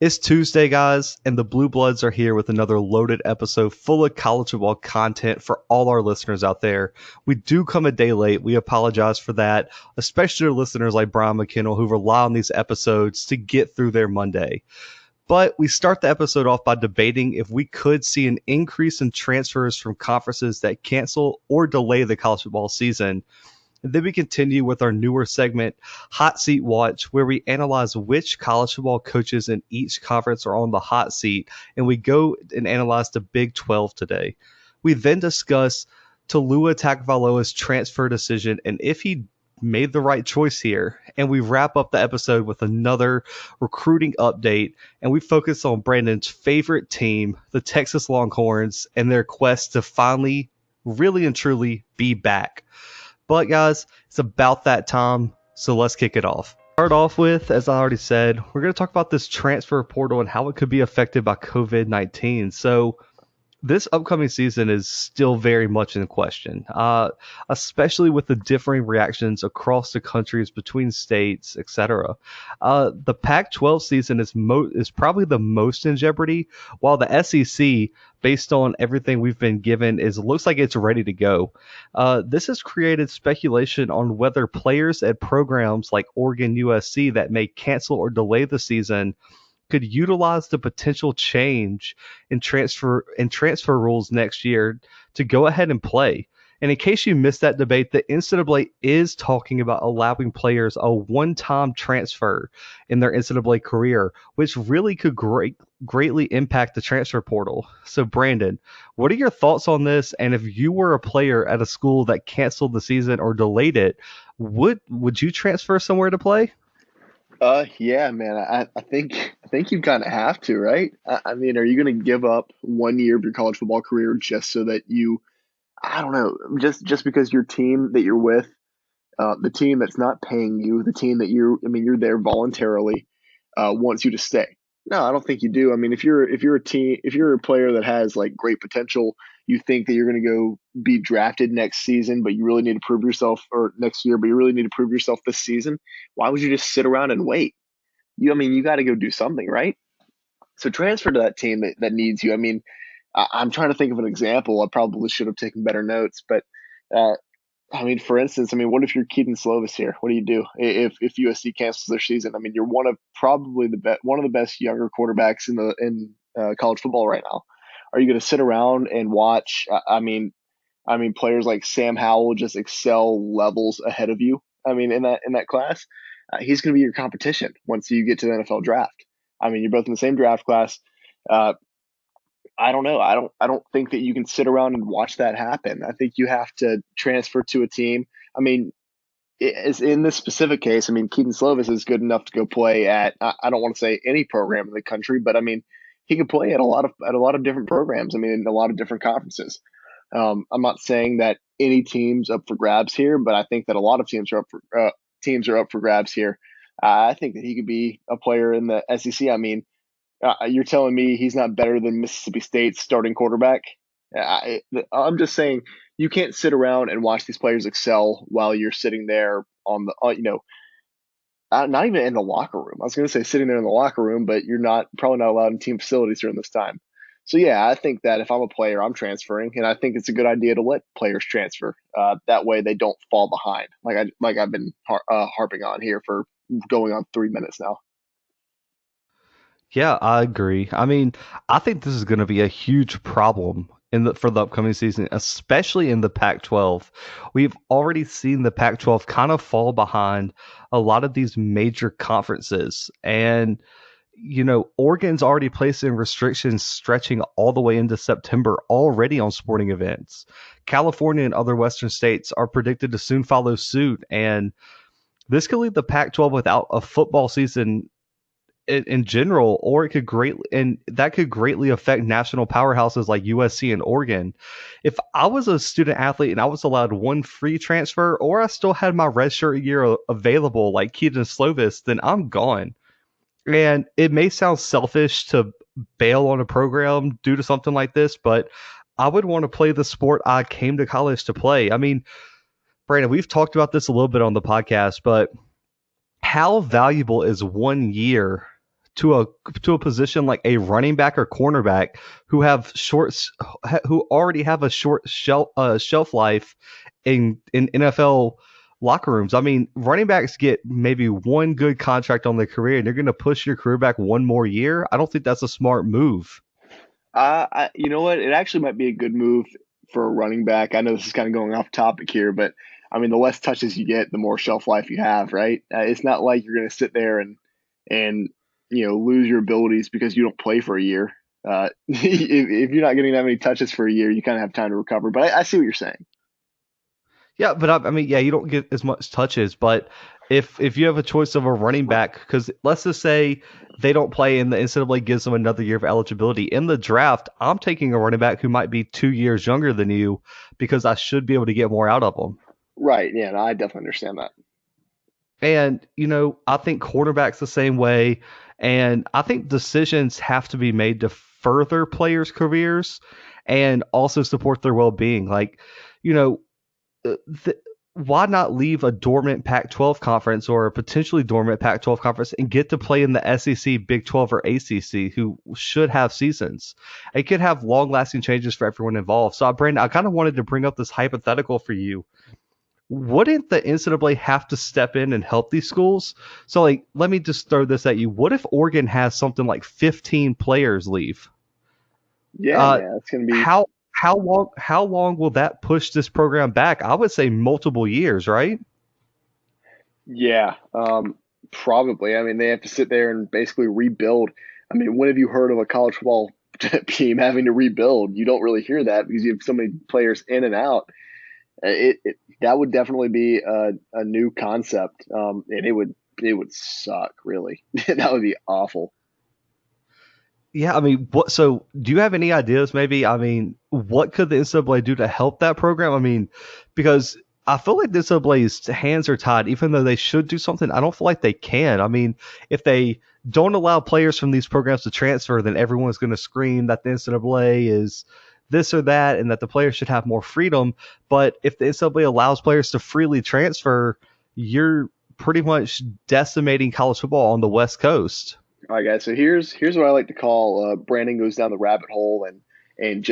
It's Tuesday, guys, and the Bluebloods are here with another loaded episode full of college football content for all our listeners out there. We do come a day late. We apologize for that, especially to listeners like Brian McKinnell who rely on these episodes to get through their Monday. But we start the episode off by debating if we could see an increase in transfers from conferences that cancel or delay the college football season. And then we continue with our newer segment, Hot Seat Watch, where we analyze which college football coaches in each conference are on the hot seat, and we go and analyze the Big 12 today. We then discuss Taulia Tagovailoa's transfer decision and if he made the right choice here. And we wrap up the episode with another recruiting update, and we focus on Brandon's favorite team, the Texas Longhorns, and their quest to finally, really and truly be back. But guys, it's about that time, so let's kick it off. Start off with, as I already said, we're going to talk about this transfer portal and how it could be affected by COVID-19. So this upcoming season is still very much in question, especially with the differing reactions across the countries between states, etc. The Pac-12 season is probably the most in jeopardy, while the SEC, based on everything we've been given, looks like it's ready to go. This has created speculation on whether players at programs like Oregon, USC that may cancel or delay the season could utilize the potential change in transfer rules next year to go ahead and play. And in case you missed that debate, the NCAA is talking about allowing players a one-time transfer in their NCAA career, which really could greatly impact the transfer portal. So, Brandon, what are your thoughts on this? And if you were a player at a school that canceled the season or delayed it, would you transfer somewhere to play? Yeah, man. I think you kind of have to, right? I mean, are you going to give up 1 year of your college football career just so that you, I don't know, just because your team that you're with, the team that's not paying you, the team that you're there voluntarily, wants you to stay? No, I don't think you do. I mean, if you're a player that has like great potential, you think that you're going to go be drafted next season, but you really need to prove yourself, or next year, but you really need to prove yourself this season. Why would you just sit around and wait? I mean, you got to go do something, right? So transfer to that team that needs you. I mean, I'm trying to think of an example. I probably should have taken better notes, but uh, I mean, for instance, I mean, what if you're Keaton Slovis here? What do you do if USC cancels their season? I mean, you're one of the best younger quarterbacks in college football right now. Are you going to sit around and watch? I mean, players like Sam Howell just excel levels ahead of you. I mean, in that class, he's going to be your competition once you get to the NFL draft. I mean, you're both in the same draft class. Uh, I don't know. I don't think that you can sit around and watch that happen. I think you have to transfer to a team. I mean, is in this specific case, I mean, Keaton Slovis is good enough to go play at, I don't want to say any program in the country, but I mean, he could play at a lot of different programs. I mean, in a lot of different conferences. I'm not saying that any team's up for grabs here, but I think that a lot of teams are up for grabs here. I think that he could be a player in the SEC. I mean, you're telling me he's not better than Mississippi State's starting quarterback? I'm just saying you can't sit around and watch these players excel while you're sitting there on the, not even in the locker room. I was going to say sitting there in the locker room, but you're not probably not allowed in team facilities during this time. So yeah, I think that if I'm a player, I'm transferring, and I think it's a good idea to let players transfer. That way, they don't fall behind. I've been harping on here for going on 3 minutes now. Yeah, I agree. I mean, I think this is going to be a huge problem for the upcoming season, especially in the Pac-12. We've already seen the Pac-12 kind of fall behind a lot of these major conferences, and Oregon's already placing restrictions stretching all the way into September already on sporting events. California and other Western states are predicted to soon follow suit, and this could leave the Pac-12 without a football season in general, or that could greatly affect national powerhouses like USC and Oregon. If I was a student athlete and I was allowed one free transfer, or I still had my redshirt year available like Keaton Slovis, then I'm gone. And it may sound selfish to bail on a program due to something like this, but I would want to play the sport I came to college to play. I mean, Brandon, we've talked about this a little bit on the podcast, but how valuable is 1 year to a to a position like a running back or cornerback who have who already have a short shelf life in NFL locker rooms. I mean, running backs get maybe one good contract on their career, and you're going to push your career back one more year. I don't think that's a smart move. You know what? It actually might be a good move for a running back. I know this is kind of going off topic here, but I mean, the less touches you get, the more shelf life you have, right? It's not like you're going to sit there and lose your abilities because you don't play for a year. If you're not getting that many touches for a year, you kind of have time to recover. But I see what you're saying. Yeah, but I mean, yeah, you don't get as much touches, but if you have a choice of a running back, because let's just say they don't play and the NCAA gives them another year of eligibility in the draft, I'm taking a running back who might be 2 years younger than you because I should be able to get more out of them. Right? Yeah, no, I definitely understand that. And I think quarterbacks the same way, and I think decisions have to be made to further players' careers and also support their well-being. Like, you know, th- why not leave a dormant Pac-12 conference or a potentially dormant Pac-12 conference and get to play in the SEC, Big 12, or ACC, who should have seasons? It could have long-lasting changes for everyone involved. So, Brandon, I kind of wanted to bring up this hypothetical for you. Wouldn't the NCAA have to step in and help these schools? So, like, let me just throw this at you. What if Oregon has something like 15 players leave? Yeah, Uh, yeah, it's going to be. how long will that push this program back? I would say multiple years, right? Yeah, probably. I mean, they have to sit there and basically rebuild. I mean, when have you heard of a college football team having to rebuild? You don't really hear that because you have so many players in and out. That would definitely be a new concept, and it would suck really. That would be awful. Yeah, I mean, what? So, do you have any ideas? Maybe, I mean, what could the NCAA do to help that program? I mean, because I feel like the NCAA's hands are tied, even though they should do something. I don't feel like they can. I mean, if they don't allow players from these programs to transfer, then everyone's going to scream that the NCAA is this or that, and that the players should have more freedom. But if the NCAA allows players to freely transfer, you're pretty much decimating college football on the West Coast. All right, guys. So here's what I like to call Brandon goes down the rabbit hole and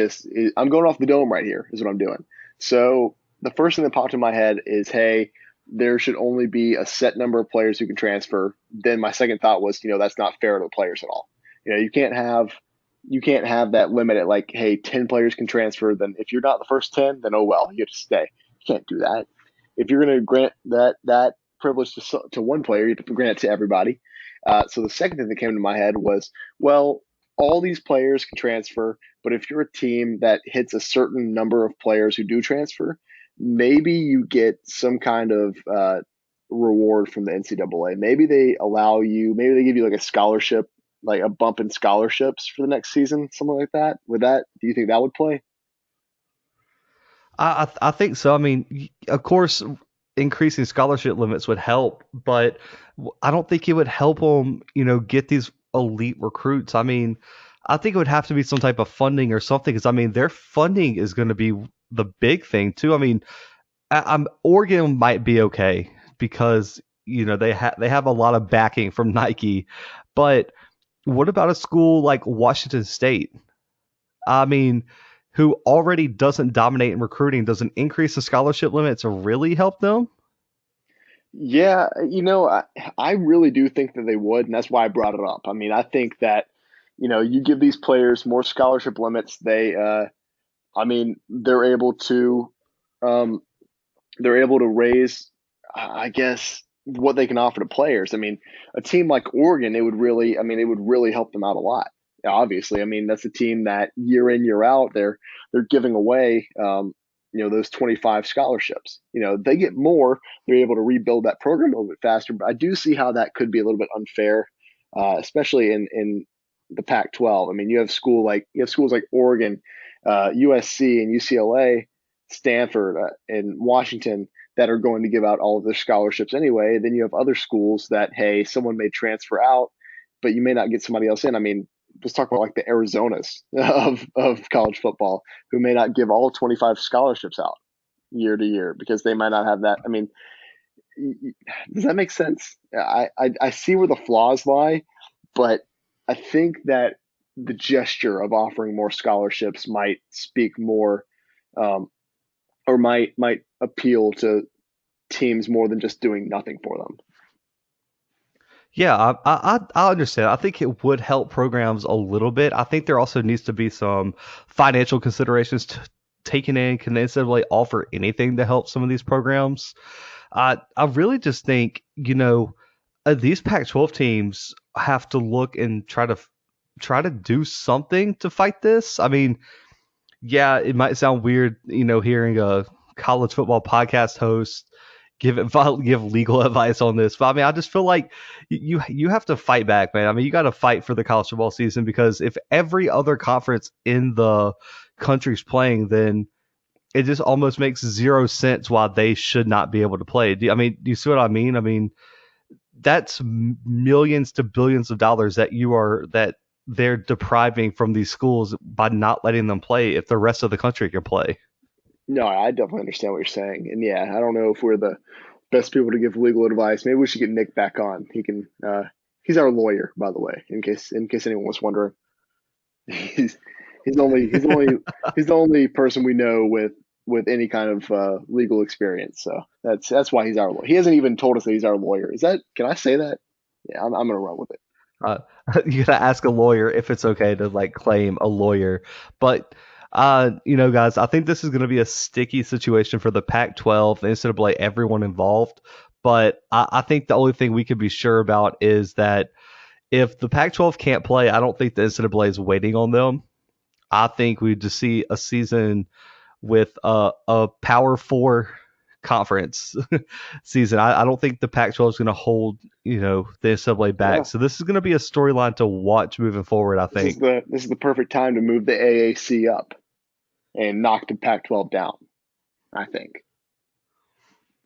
I'm going off the dome right here is what I'm doing. So the first thing that popped in my head is, hey, there should only be a set number of players who can transfer. Then my second thought was, that's not fair to the players at all. You can't have that limit at like, hey, 10 players can transfer. Then if you're not the first 10, then oh well, you have to stay. You can't do that. If you're going to grant that privilege to one player, you have to grant it to everybody. So the second thing that came to my head was, well, all these players can transfer, but if you're a team that hits a certain number of players who do transfer, maybe you get some kind of reward from the NCAA. Maybe they give you like a scholarship, like a bump in scholarships for the next season, something like that. Do you think that would play? I think so. I mean, of course, increasing scholarship limits would help, but I don't think it would help them, get these elite recruits. I mean, I think it would have to be some type of funding or something, because I mean, their funding is going to be the big thing too. I mean, Oregon might be okay because they have a lot of backing from Nike, but what about a school like Washington State? I mean, who already doesn't dominate in recruiting, does an increase in scholarship limits really help them? Yeah, I really do think that they would, and that's why I brought it up. I mean, I think that, you give these players more scholarship limits, I mean, um, they're able to raise, I guess, what they can offer to players. I mean, a team like Oregon, it would really help them out a lot. Obviously, I mean, that's a team that year in, year out, they're giving away, those 25 scholarships. They get more, they're able to rebuild that program a little bit faster. But I do see how that could be a little bit unfair, especially in the Pac-12. I mean, you have schools like Oregon, USC, and UCLA, Stanford, and Washington that are going to give out all of their scholarships anyway. Then you have other schools that, hey, someone may transfer out, but you may not get somebody else in. I mean, let's talk about like the Arizonas of college football who may not give all 25 scholarships out year to year because they might not have that. I mean, does that make sense? I see where the flaws lie, but I think that the gesture of offering more scholarships might speak more, um, or might appeal to teams more than just doing nothing for them. Yeah, I understand. I think it would help programs a little bit. I think there also needs to be some financial considerations taken in. Can the NCAA offer anything to help some of these programs? I really just think, these Pac-12 teams have to look and try to do something to fight this. I mean, yeah, it might sound weird, hearing a college football podcast host give legal advice on this, but I mean, I just feel like you have to fight back, man. I mean, you got to fight for the college football season, because if every other conference in the country's playing, then it just almost makes zero sense why they should not be able to play. Do you see what I mean? I mean, that's millions to billions of dollars that they're depriving from these schools by not letting them play if the rest of the country can play. No, I definitely understand what you're saying, and yeah, I don't know if we're the best people to give legal advice. Maybe we should get Nick back on. He can. He's our lawyer, by the way, in case anyone was wondering. He's he's the only person we know with any kind of legal experience. So that's why he's our lawyer. He hasn't even told us that he's our lawyer. Is that, can I say that? Yeah, I'm gonna run with it. Uh, you gotta ask a lawyer if it's okay to like claim a lawyer. But guys, I think this is gonna be a sticky situation for the Pac-12, the NCAA, everyone involved. But I think the only thing we can be sure about is that if the Pac-12 can't play, I don't think the NCAA is waiting on them. I think we just see a season with a Power Four conference season. I don't think the Pac-12 is going to hold the NCAA back. Yeah, So this is going to be a storyline to watch moving forward, I think. this is the perfect time to move the AAC up and knock the Pac-12 down. I think.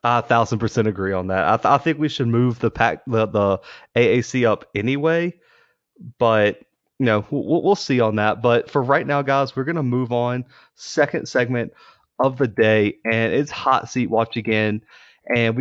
I 1,000% agree on that. I think we should move the AAC up anyway, but we'll see on that. But for right now, guys, we're gonna move on. Second segment of the day, and it's hot seat watch again. And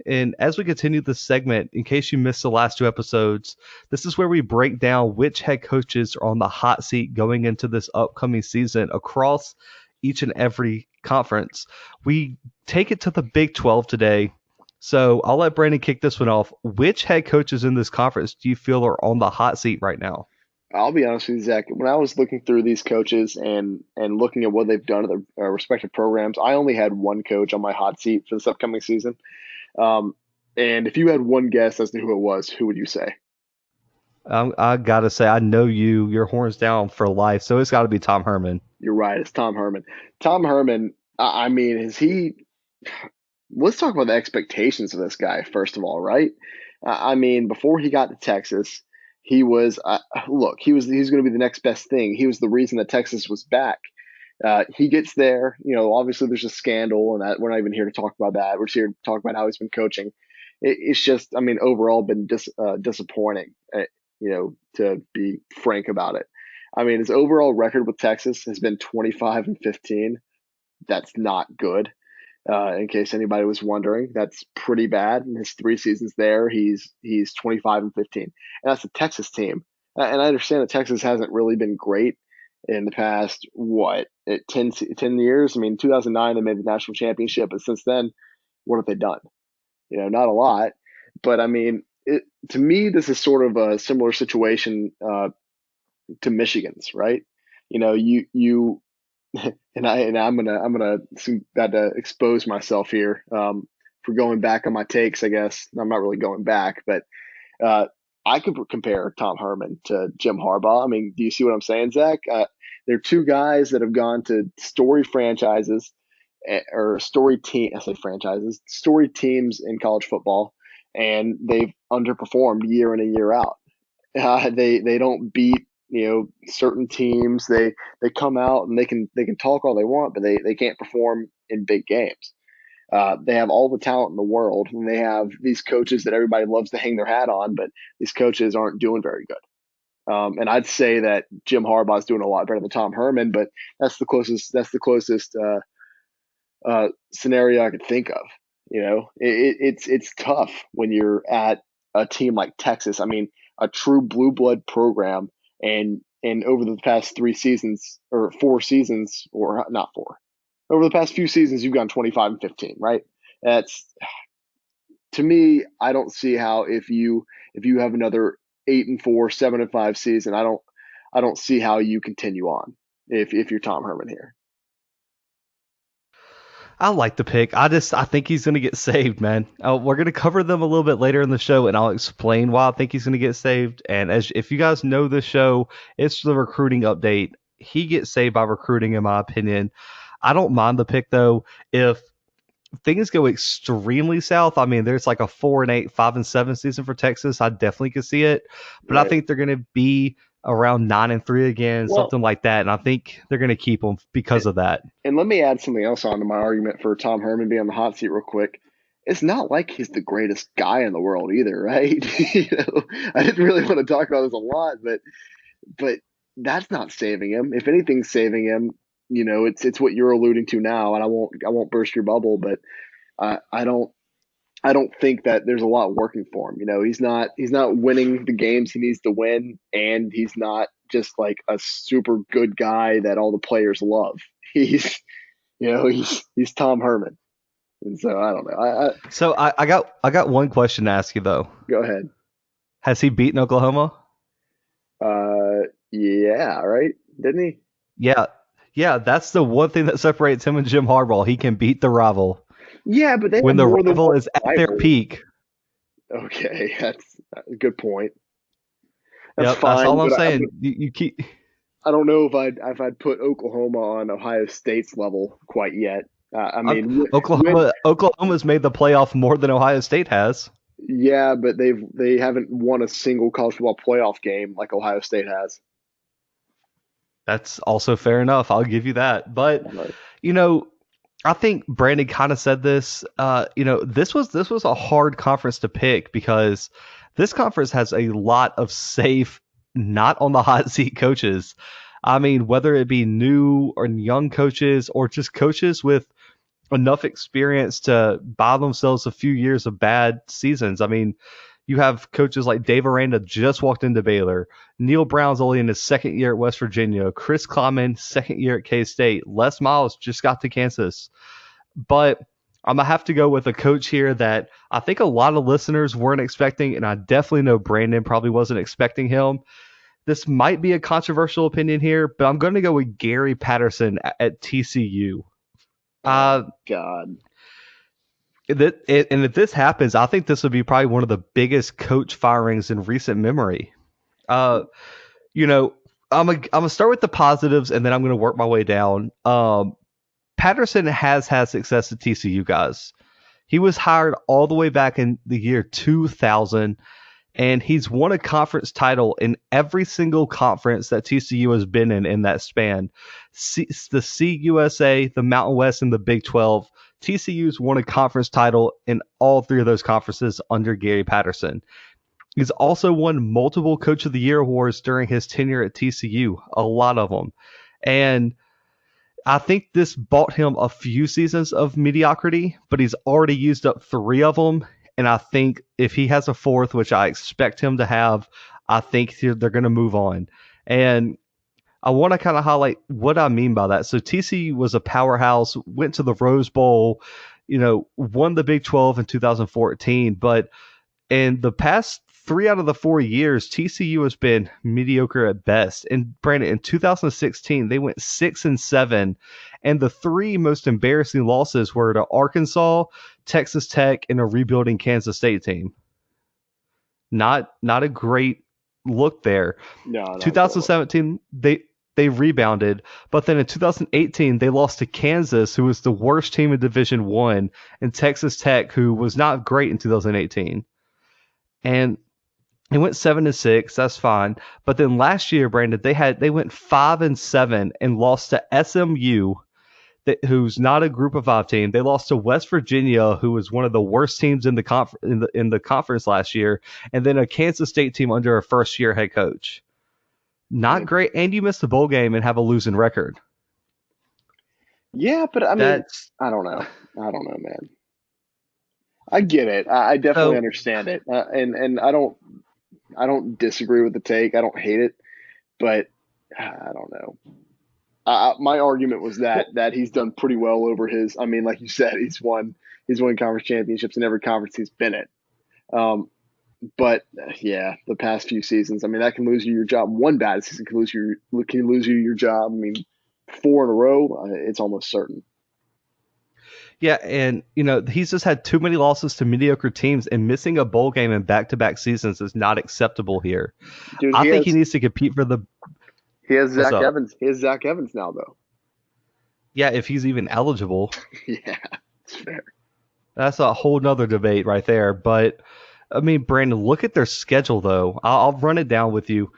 and as we continue this segment, in case you missed the last two episodes, this is where we break down which head coaches are on the hot seat going into this upcoming season across each and every conference. We take it to the Big 12 today. So I'll let Brandon kick this one off. Which head coaches in this conference do you feel are on the hot seat right now? I'll be honest with you, Zach. When I was looking through these coaches and looking at what they've done at their respective programs, I only had one coach on my hot seat for this upcoming season. Um, and if you had one guess as to who it was, who would you say? I gotta say, I know your horns down for life, so it's got to be Tom Herman. You're right. It's Tom Herman. Tom Herman. I mean, is he? Let's talk about the expectations of this guy first of all, right? I mean, before he got to Texas, he was look. He was going to be the next best thing. He was the reason that Texas was back. He gets there. Obviously there's a scandal, and that we're not even here to talk about that. We're just here to talk about how he's been coaching. It's just, I mean, overall been disappointing. To be frank about it. I mean, his overall record with Texas has been 25-15. That's not good. In case anybody was wondering, that's pretty bad. In his 3 seasons there, he's 25-15, and that's a Texas team. And I understand that Texas hasn't really been great in the past 10 years. I mean, 2009 they made the national championship, but since then, what have they done? Not a lot. But I mean, to me, this is sort of a similar situation to Michigan's, right? You I'm gonna got to expose myself here for going back on my takes. I guess I'm not really going back, but uh, I could compare Tom Herman to Jim Harbaugh. I mean, do you see what I'm saying, Zach? They're two guys that have gone to story franchises or story team. I say franchises, story teams in college football, and they've underperformed year in and year out. They don't beat certain teams. They come out and they can talk all they want, but they can't perform in big games. They have all the talent in the world, and they have these coaches that everybody loves to hang their hat on, but these coaches aren't doing very good. And I'd say that Jim Harbaugh is doing a lot better than Tom Herman, but that's the closest. That's the closest scenario I could think of. It's tough when you're at a team like Texas. I mean, a true blue blood program, and over the past 3 seasons or 4 seasons, or not four, over the past few seasons, you've gone 25-15, right? That's, to me, I don't see how, if you have another 8-4, 7-5 season, I don't see how you continue on if you're Tom Herman here. I like the pick. I think he's going to get saved, man. We're going to cover them a little bit later in the show, and I'll explain why I think he's going to get saved. And as if you guys know the show, it's the recruiting update. He gets saved by recruiting, in my opinion. I don't mind the pick though. If things go extremely south, I mean, there's like a 4-8, 5-7 season for Texas. I definitely could see it, but I Right. think they're going to be around 9-3 again, Well, something like that. And I think they're going to keep them because of that. and let me add something else onto my argument for Tom Herman being on the hot seat real quick. It's not like he's the greatest guy in the world either, right? I didn't really want to talk about this a lot, but that's not saving him. If anything's saving him, it's what you're alluding to now, and I won't burst your bubble, but I don't think that there's a lot working for him. He's not winning the games he needs to win, and he's not just like a super good guy that all the players love. He's Tom Herman, and so I don't know. So I got one question to ask you though. Go ahead. Has he beaten Oklahoma? Yeah, right? Didn't he? Yeah. Yeah, that's the one thing that separates him and Jim Harbaugh. He can beat the rival Yeah, but they have when the more than rival one is at their rival. peak. Okay, that's a good point. That's Yep, that's fine, all I'm but saying. You keep. I don't know if I'd put Oklahoma on Ohio State's level quite yet. I mean, Oklahoma's made the playoff more than Ohio State has. yeah, but they haven't won a single college football playoff game like Ohio State has. That's also fair enough. I'll give you that. But Right. you know, I think Brandon kind of said this. This was a hard conference to pick because this conference has a lot of safe, not on the hot seat coaches. I mean, whether it be new or young coaches or just coaches with enough experience to buy themselves a few years of bad seasons. I mean, you have coaches like Dave Aranda just walked into Baylor. Neil Brown's only in his second year at West Virginia. Chris Kleiman, second year at K-State. Les Miles just got to Kansas. But I'm going to have to go with a coach here that I think a lot of listeners weren't expecting, and I definitely know Brandon probably wasn't expecting him. This might be a controversial opinion here, but I'm going to go with Gary Patterson at TCU. Oh Uh, God. and if this happens, I think this would be probably one of the biggest coach firings in recent memory. Uh, you know, I'm gonna start with the positives, and then I'm gonna work my way down. Patterson has had success at TCU, guys. He was hired all the way back in the year 2000, and he's won a conference title in every single conference that TCU has been in that span. The CUSA, the Mountain West, and the Big 12. TCU's won a conference title in all three of those conferences under Gary Patterson. He's also won multiple Coach of the Year awards during his tenure at TCU, a lot of them. And I think this bought him a few seasons of mediocrity, but he's already used up three of them. And I think if he has a fourth, which I expect him to have, I think they're going to move on. And I want to kind of highlight what I mean by that. So TCU was a powerhouse, went to the Rose Bowl, won the Big 12 in 2014, but in the past 3 out of the 4 years, TCU has been mediocre at best. And Brandon, in 2016, they went 6-7, and the three most embarrassing losses were to Arkansas, Texas Tech, and a rebuilding Kansas State team. Not a great look there. No, not a good look. 2017, they rebounded, but then in 2018 they lost to Kansas, who was the worst team in Division One, and Texas Tech, who was not great in 2018. And they went 7-6. That's fine. But then last year, Brandon, they went 5-7 and lost to SMU, who's not a Group of Five team. They lost to West Virginia, who was one of the worst teams in the conference last year, and then a Kansas State team under a first year head coach. Not great, and you missed the bowl game and have a losing record. Yeah, but I mean, That's I don't know. I don't know, man. I get it. I definitely so understand it, and I don't. I don't disagree with the take. I don't hate it, but I don't know. My argument was that Well, he's done pretty well over his. I mean, like you said, he's won conference championships in every conference he's been in. Um, but yeah, the past few seasons, I mean, that can lose you your job. One bad season can lose you your job. I mean, four in a row, it's almost certain. yeah, and he's just had too many losses to mediocre teams, and missing a bowl game in back-to-back seasons is not acceptable here. Dude, I think he needs to compete for the. he has What's Zach up? Evans. He has Zach Evans now, though. Yeah, if he's even eligible, Yeah, it's fair. that's a whole nother debate right there. But I mean, Brandon, look at their schedule though. I'll run it down with you.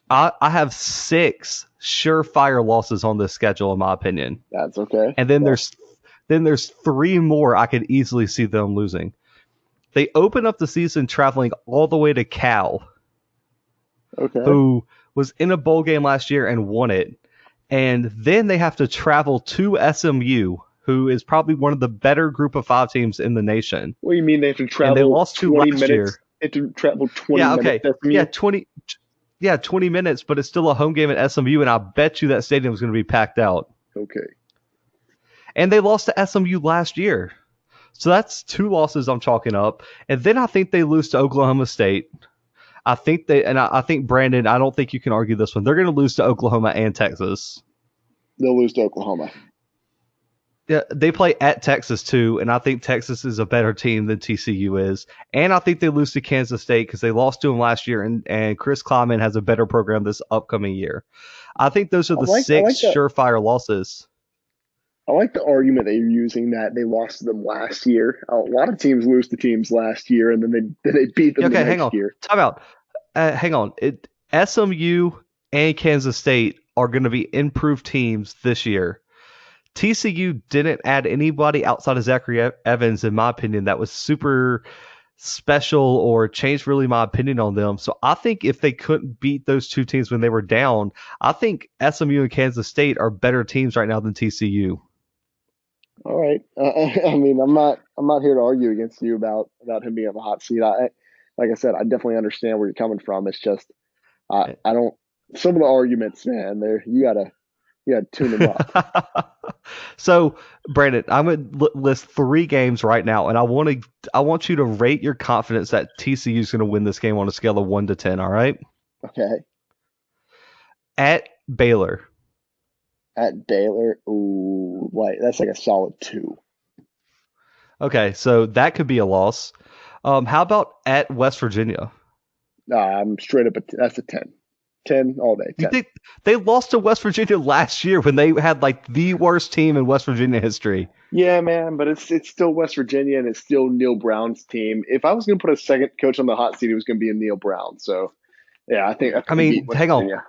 I have 6 surefire losses on this schedule, in my opinion, That's okay. and then Yeah. there's 3 more I could easily see them losing. They open up the season traveling all the way to Cal, Okay. who was in a bowl game last year and won it. And then they have to travel to SMU, who is probably one of the better group of 5 teams in the nation. What do you mean they have to And they travel lost to 20 last minutes? year. They have to travel 20 Yeah, minutes okay. to Yeah, SMU? 20 minutes, but it's still a home game at SMU, and I bet you that stadium is going to be packed out. Okay. And they lost to SMU last year. So that's 2 losses I'm chalking up. And then I think they lose to Oklahoma State. I think Brandon, I don't think you can argue this one. They're going to lose to Oklahoma and Texas. They'll lose to Oklahoma. Yeah, they play at Texas too, and I think Texas is a better team than TCU is. And I think they lose to Kansas State because they lost to them last year, and Chris Kleiman has a better program this upcoming year. I think those are I the like I six like the surefire losses. I like the argument that you're using that they lost to them last year. A lot of teams lose to teams last year and then they beat them the Okay, hang next on. year. Time out. Hang on. SMU and Kansas State are going to be improved teams this year. TCU didn't add anybody outside of Zachary Evans, in my opinion, that was super special or changed really my opinion on them. So I think if they couldn't beat those 2 teams when they were down, I think SMU and Kansas State are better teams right now than TCU. All right. I mean, I'm not here to argue against you about him being on the hot seat. Like I said, I definitely understand where you're coming from. It's just I don't some of the arguments, man. There you gotta tune them up. So, Brandon, I'm going to list 3 games right now, and I want you to rate your confidence that TCU is going to win this game on a scale of 1 to 10. All right, Okay. at Baylor. At Baylor, ooh, like that's like a solid two. Okay, so that could be a loss. How about at West Virginia? I'm straight up. That's a 10. 10 all day. You 10. think they lost to West Virginia last year when they had like the worst team in West Virginia history? Yeah, man, but it's still West Virginia and it's still Neil Brown's team. If I was going to put a second coach on the hot seat, it was going to be a Neil Brown. So yeah, I I think they beat mean, West hang on. Virginia.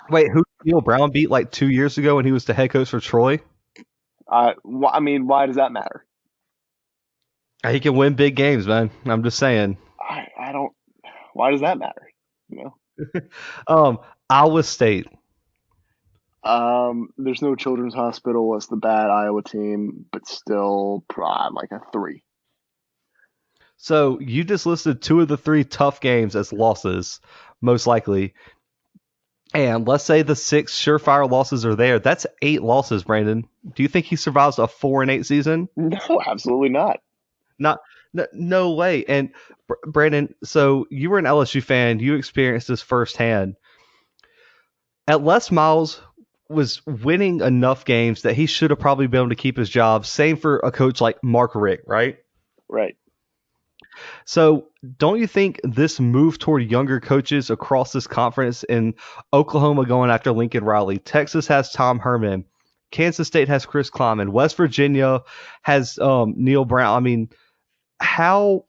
Wait, who did Neil Brown beat like 2 years ago when he was the head coach for Troy? I mean, why does that matter? He can win big games, man. I'm just saying. I don't. Why does that matter? You know. Um, Iowa State. There's no Children's Hospital. It's the bad Iowa team, but still, I'm like a three. So you just listed 2 of the 3 tough games as losses, most likely. And let's say the 6 surefire losses are there. That's 8 losses, Brandon. Do you think he survives a 4-8 season? No, absolutely not. Not, no way. And Brandon, so you were an LSU fan. You experienced this firsthand. At Les Miles was winning enough games that he should have probably been able to keep his job. Same for a coach like Mark Richt, right? Right. So, don't you think this move toward younger coaches across this conference, in Oklahoma going after Lincoln Riley, Texas has Tom Herman, Kansas State has Chris Kleiman, West Virginia has Neil Brown. I mean, how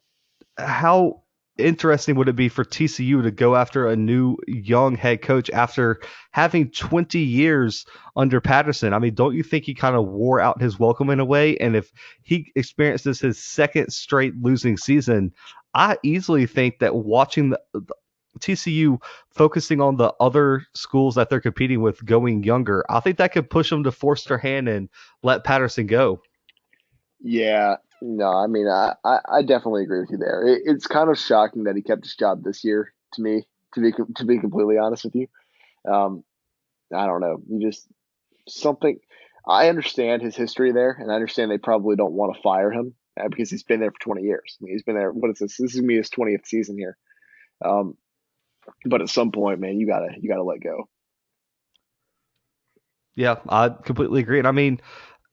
how interesting would it be for TCU to go after a new young head coach after having 20 years under Patterson? I mean, don't you think he kind of wore out his welcome in a way? And if he experiences his second straight losing season, I easily think that watching the TCU focusing on the other schools that they're competing with going younger, I think that could push them to force their hand and let Patterson go. Yeah. No, I mean, I definitely agree with you there. It's kind of shocking that he kept his job this year to me. To be completely honest with you, um, I don't know. You just something. I understand his history there, and I understand they probably don't want to fire him because he's been there for 20 years. I mean, he's been there. What is this? This is me his 20th season here. Um, but at some point, man, you gotta let go. Yeah, I completely agree. And I mean,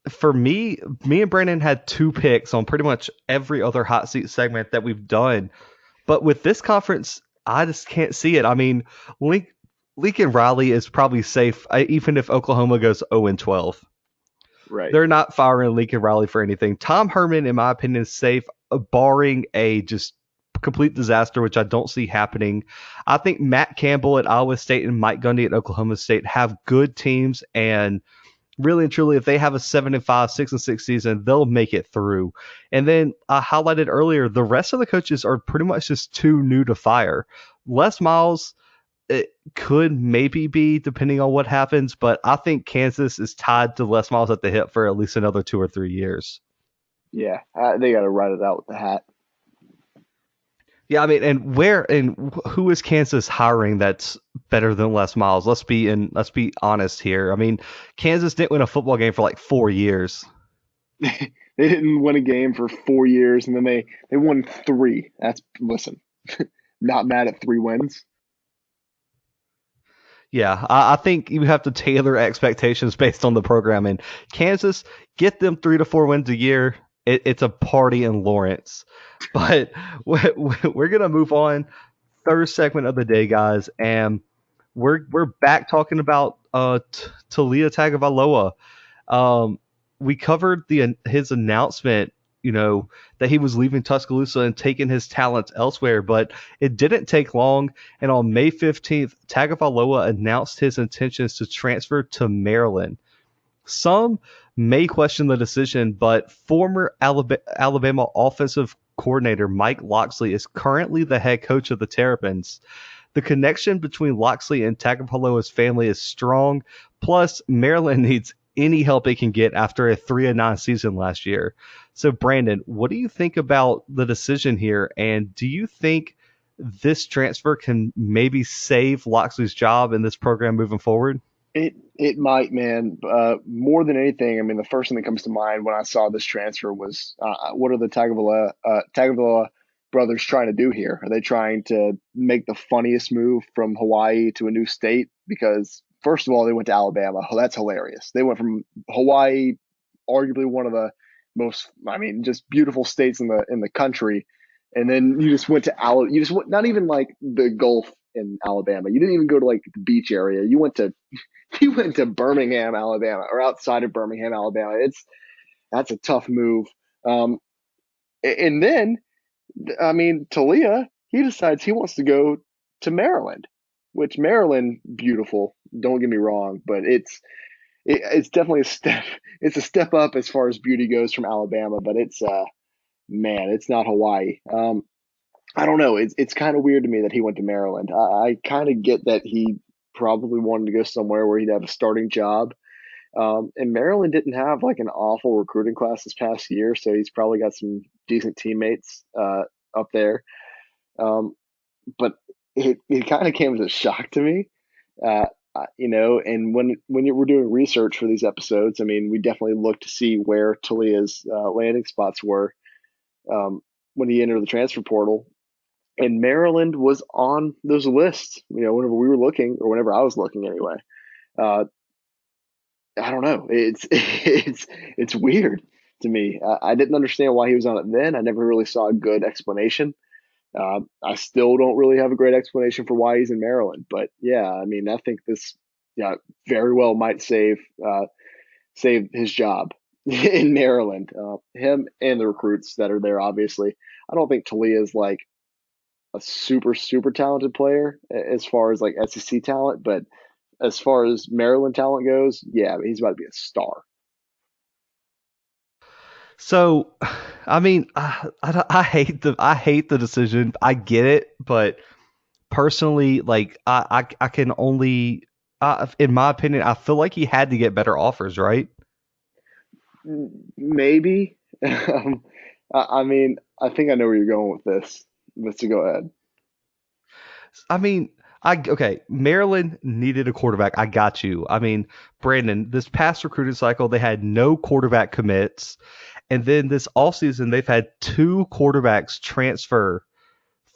for me and Brandon had two picks on pretty much every other hot seat segment that we've done. But with this conference, I just can't see it. I mean, Lincoln Riley is probably safe, even if Oklahoma goes 0-12. Right. They're not firing Lincoln Riley for anything. Tom Herman, in my opinion, is safe, barring a just complete disaster, which I don't see happening. I think Matt Campbell at Iowa State and Mike Gundy at Oklahoma State have good teams, and really and truly, if they have a 7-5, 6-6 season, they'll make it through. And then I highlighted earlier, the rest of the coaches are pretty much just too new to fire. Les Miles, it could maybe be depending on what happens, but I think Kansas is tied to Les Miles at the hip for at least another 2 or 3 years. Yeah, they got to ride it out with the hat. Yeah, I mean, and who is Kansas hiring that's better than Les Miles? Let's be honest here. I mean, Kansas didn't win a football game for like 4 years. They didn't win a game for 4 years, and then they won three. That's listen, not mad at three wins. Yeah, I think you have to tailor expectations based on the program. And Kansas, get them 3 to 4 wins a year. It's a party in Lawrence. But we're gonna move on. Third segment of the day, guys, and we're back talking about Taulia Tagovailoa. Um, we covered his announcement, you know, that he was leaving Tuscaloosa and taking his talents elsewhere, but it didn't take long. And on May 15th, Tagovailoa announced his intentions to transfer to Maryland. Some may question the decision, but former Alabama offensive coordinator Mike Locksley is currently the head coach of the Terrapins. The connection between Locksley and Tagovailoa's family is strong. Plus, Maryland needs any help it can get after a 3-9 season last year. So, Brandon, what do you think about the decision here? And do you think this transfer can maybe save Locksley's job in this program moving forward? It might, man. More than anything, I mean, the first thing that comes to mind when I saw this transfer was what are the Tagovailoa brothers trying to do here? Are they trying to make the funniest move from Hawaii to a new state? Because first of all, they went to Alabama. Oh, that's hilarious. They went from Hawaii, arguably one of the most, I mean, just beautiful states in the country, and then you just went to You just went not even like the Gulf in Alabama. You didn't even go to like the beach area. You went to he went to Birmingham, Alabama, or outside of Birmingham, Alabama. That's a tough move. Um, and then, I mean, Talia, he decides he wants to go to Maryland, which Maryland, beautiful. Don't get me wrong, but it's definitely a step. It's a step up as far as beauty goes from Alabama, but it's man, it's not Hawaii. I don't know. It's kind of weird to me that he went to Maryland. I kind of get that he probably wanted to go somewhere where he'd have a starting job. And Maryland didn't have like an awful recruiting class this past year, so he's probably got some decent teammates up there. Um, but it kind of came as a shock to me, and when you were doing research for these episodes, I mean, we definitely looked to see where Talia's landing spots were when he entered the transfer portal, and Maryland was on those lists. Whenever we were looking, or whenever I was looking anyway. Uh, I don't know. It's weird to me. I didn't understand why he was on it then. I never really saw a good explanation. I still don't really have a great explanation for why he's in Maryland. But yeah, I mean, I think this, yeah, very well might save his job in Maryland. Him and the recruits that are there. Obviously, I don't think Talia is like a super talented player as far as like SEC talent, but as far as Maryland talent goes, yeah, he's about to be a star. So, I mean, I hate the decision. I get it, but personally, like I can only, in my opinion, I feel like he had to get better offers, right? Maybe. I mean, I think I know where you're going with this. Let's go ahead. I mean, Okay, Maryland needed a quarterback. I got you. I mean, Brandon, this past recruiting cycle, they had no quarterback commits. And then this offseason, they've had two quarterbacks transfer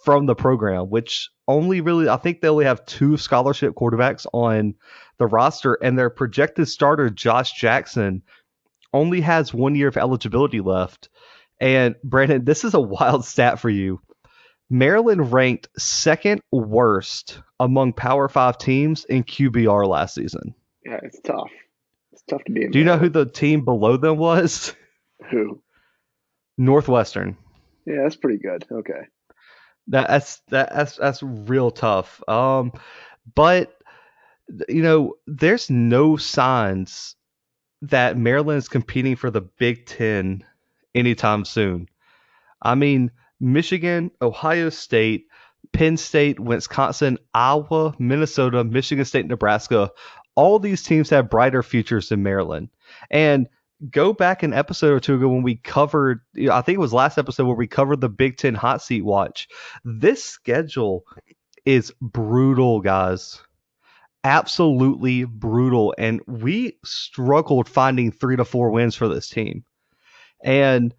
from the program, which only really, I think they only have two scholarship quarterbacks on the roster. And their projected starter, Josh Jackson, only has 1 year of eligibility left. And Brandon, this is a wild stat for you. Maryland ranked second worst among Power Five teams in QBR last season. Yeah, it's tough. It's tough to be in Do you know who Maryland. the team below them was? Who? Northwestern. Yeah, that's pretty good. Okay. That's real tough. But there's no signs that Maryland is competing for the Big Ten anytime soon. I mean, Michigan, Ohio State, Penn State, Wisconsin, Iowa, Minnesota, Michigan State, Nebraska, all these teams have brighter futures than Maryland. And go back an episode or two ago when we covered, I think it was last episode where we covered the Big Ten hot seat watch. This schedule is brutal, guys. Absolutely brutal. And we struggled finding 3 to 4 wins for this team. And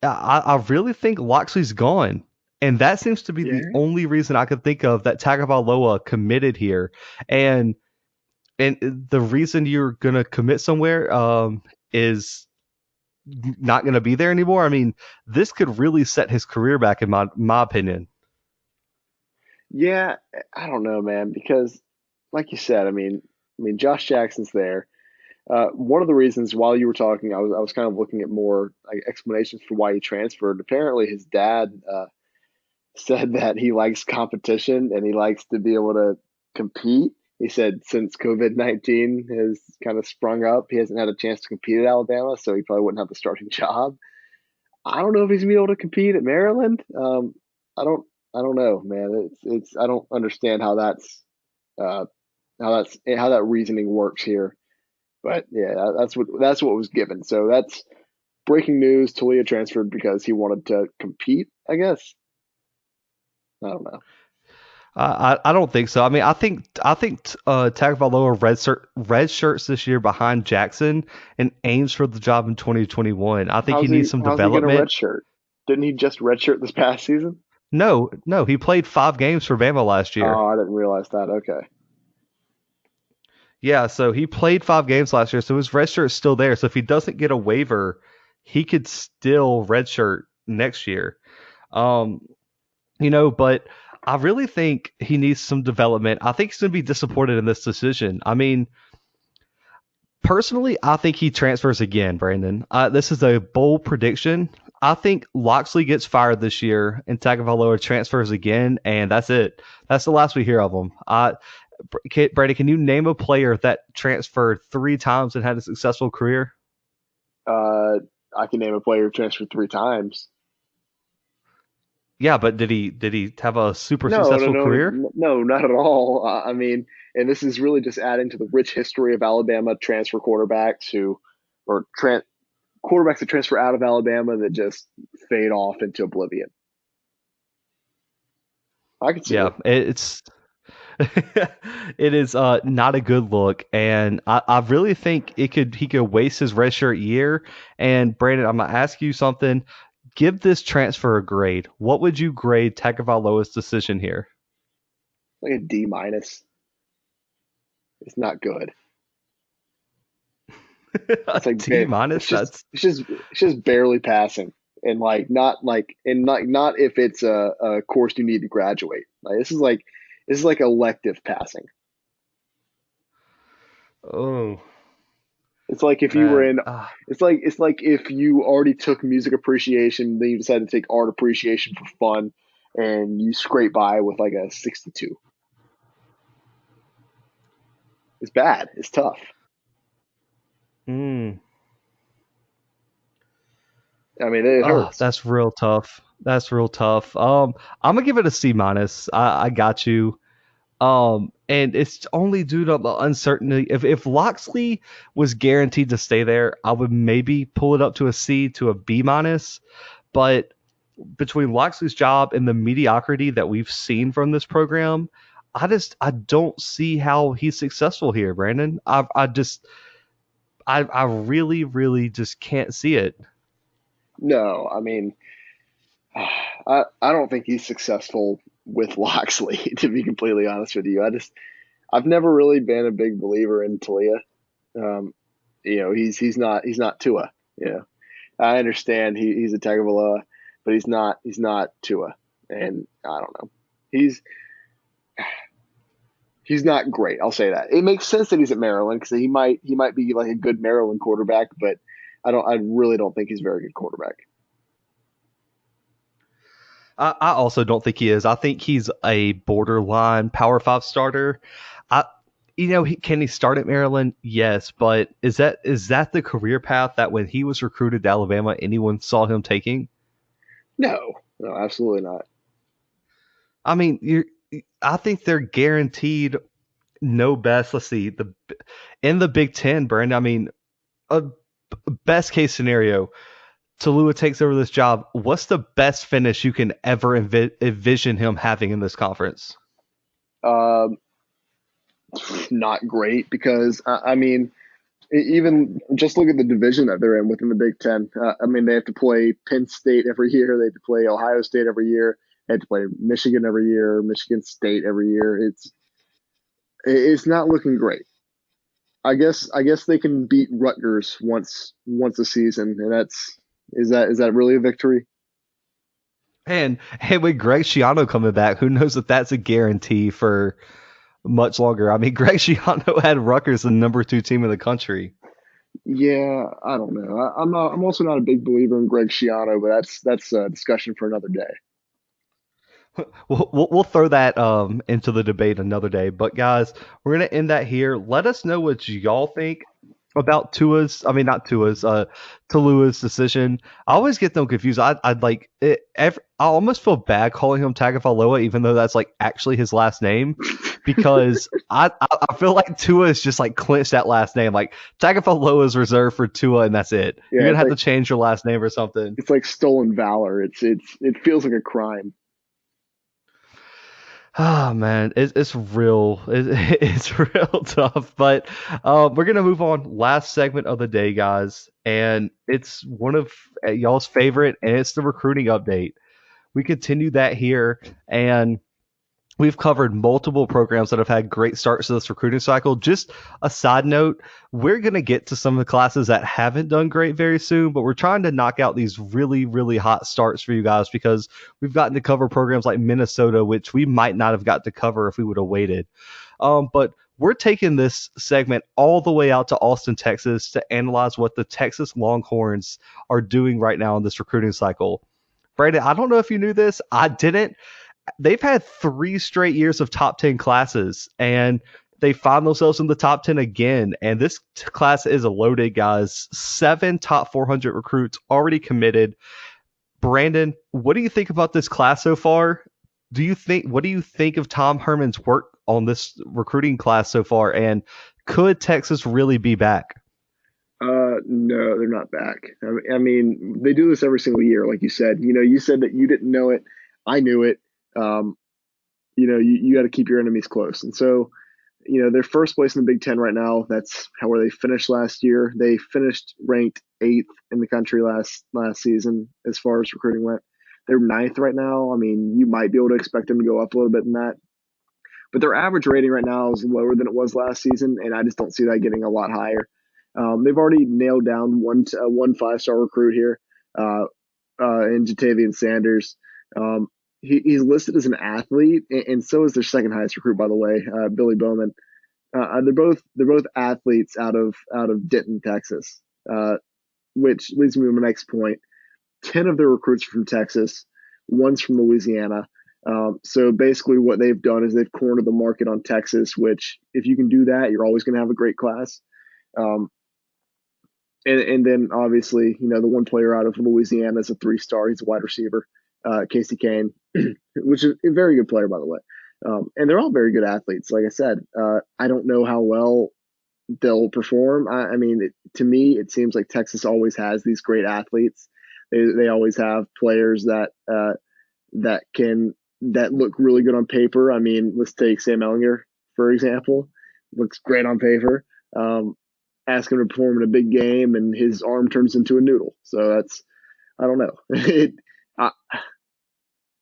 I really think Loxley's gone. And that seems to be the Yeah. only reason I could think of that Tagovailoa committed here. And the reason you're gonna commit somewhere is not gonna be there anymore. I mean, this could really set his career back in my opinion. Yeah, I don't know, man, because like you said, I mean, Josh Jackson's there. One of the reasons while you were talking, I was kind of looking at more like explanations for why he transferred. Apparently, his dad said that he likes competition and he likes to be able to compete. He said since COVID-19 has kind of sprung up, he hasn't had a chance to compete at Alabama, so he probably wouldn't have the starting job. I don't know if he's gonna be able to compete at Maryland. I don't, I don't know, man. I don't understand uh, how that reasoning works here. But yeah, that's what was given. So that's breaking news. Taulia transferred because he wanted to compete, I guess. I don't know. I don't think so. I mean, I think Tagovailoa red shirts this year behind Jackson and aims for the job in 2021. I think he needs some How's he gonna development. redshirt? Didn't he just redshirt this past season? No, no, he played 5 games for Bama last year. Oh, I didn't realize that. Okay. Yeah, so he played 5 games last year, so his red shirt is still there. So if he doesn't get a waiver, he could still redshirt next year. Um, but I really think he needs some development. I think he's going to be disappointed in this decision. I mean, personally, I think he transfers again, Brandon. This is a bold prediction. I think Loxley gets fired this year and Tagovailoa transfers again, and that's it. That's the last we hear of him. Brandon, can you name a player that transferred 3 times and had a successful career? Uh, I can name a player who transferred 3 times. Yeah, but did he have a super No, no, successful no, career? no, not at all. I mean, and this is really just adding to the rich history of Alabama transfer quarterbacks or quarterbacks that transfer out of Alabama that just fade off into oblivion. I can see Yeah, it. it's it is not a good look, and I really think he could waste his redshirt year. And Brandon, I'm gonna ask you something. Give this transfer a grade. What would you grade Tagovailoa's decision here? Like a D minus. It's not good. A It's like D minus. That's it's just barely passing, and not if it's a course you need to graduate. Like this is like elective passing. oh It's like if you were man. in. It's like if you already took music appreciation, then you decided to take art appreciation for fun, and you scrape by with like a 62. It's bad. It's tough. Mm, I mean, it hurts. that's real tough. That's real tough. I'm gonna give it a C minus. I got you. And it's only due to the uncertainty. If Loxley was guaranteed to stay there, I would maybe pull it up to a C to a B minus. But between Loxley's job and the mediocrity that we've seen from this program, I don't see how he's successful here, Brandon. I really really just can't see it. No, I mean, I don't think he's successful with Loxley, to be completely honest with you. I've never really been a big believer in Talia. Um, he's not Tua. You know, I understand he's a Tagovailoa, but he's not Tua, and I don't know. He's he's not great. I'll say that. It makes sense that he's at Maryland because he might be like a good Maryland quarterback, but I really don't think he's a very good quarterback. I also don't think he is. I think he's a borderline Power Five starter. I, can he start at Maryland? Yes, but is that the career path that when he was recruited to Alabama, anyone saw him taking? No, no, absolutely not. I mean, I think they're guaranteed no best. Let's see in the Big Ten, Brandon. I mean, a best case scenario, Talua takes over this job. What's the best finish you can ever envision him having in this conference? Um, Not great because I mean, even just look at the division that they're in within the Big Ten. I mean, they have to play Penn State every year. They have to play Ohio State every year. They have to play Michigan every year. Michigan State every year. It's not looking great. I guess they can beat Rutgers once a season, and is that really a victory? And with Greg Schiano coming back, who knows if that's a guarantee for much longer? I mean, Greg Schiano had Rutgers the number two team in the country. Yeah, I don't know. I'm not. I'm also not a big believer in Greg Schiano, but that's a discussion for another day. We'll throw that into the debate another day. But guys, we're gonna end that here. Let us know what y'all think about Tua's. I mean, not Tua's. Talua's decision. I always get them confused. I'd like it. I almost feel bad calling him Tagovailoa, even though that's like actually his last name, because I feel like Tua is just like clinched that last name. Like Tagovailoa is reserved for Tua, and that's it. You're Yeah, gonna have to change your last name or something. it's like stolen valor. It feels like a crime. Oh man, it's real. It's real tough. But we're gonna move on. Last segment of the day, guys, and it's one of y'all's favorite, and it's the recruiting update. We continue that here, and we've covered multiple programs that have had great starts to this recruiting cycle. Just a side note, we're going to get to some of the classes that haven't done great very soon, but we're trying to knock out these really, really hot starts for you guys because we've gotten to cover programs like Minnesota, which we might not have got to cover if we would have waited. But we're taking this segment all the way out to Austin, Texas to analyze what the Texas Longhorns are doing right now in this recruiting cycle. Brandon, I don't know if you knew this. I didn't. They've had 3 straight years of top 10 classes, and they find themselves in the top 10 again. And this class is loaded, guys. 7 top 400 recruits already committed. Brandon, what do you think about this class so far? What do you think of Tom Herman's work on this recruiting class so far? And could Texas really be back? No, they're not back. I mean, they do this every single year, like you said. You said that you didn't know it. I knew it. Um, you got to keep your enemies close. And so, they're first place in the Big Ten right now. That's how where they finished last year. They finished ranked eighth in the country last season as far as recruiting went. They're ninth right now. I mean, you might be able to expect them to go up a little bit in that, but their average rating right now is lower than it was last season, and I just don't see that getting a lot higher. They've already nailed down one 5-star recruit here, uh, in Jatavian Sanders. Um, he's listed as an athlete, and so is their second highest recruit, by the way, Billy Bowman. They're both athletes out of Denton, Texas, which leads me to my next point. 10 of their recruits are from Texas, one's from Louisiana. So basically, what they've done is they've cornered the market on Texas, which if you can do that, you're always going to have a great class. Um, and then obviously, the one player out of Louisiana is a 3-star. He's a wide receiver, Casey Kane, which is a very good player, by the way. And they're all very good athletes. Like I said, I don't know how well they'll perform. I mean, to me, it seems like Texas always has these great athletes. They always have players that can that look really good on paper. I mean, let's take Sam Ellinger, for example. Looks great on paper. Um, Ask him to perform in a big game, and his arm turns into a noodle. So that's, I don't know. I,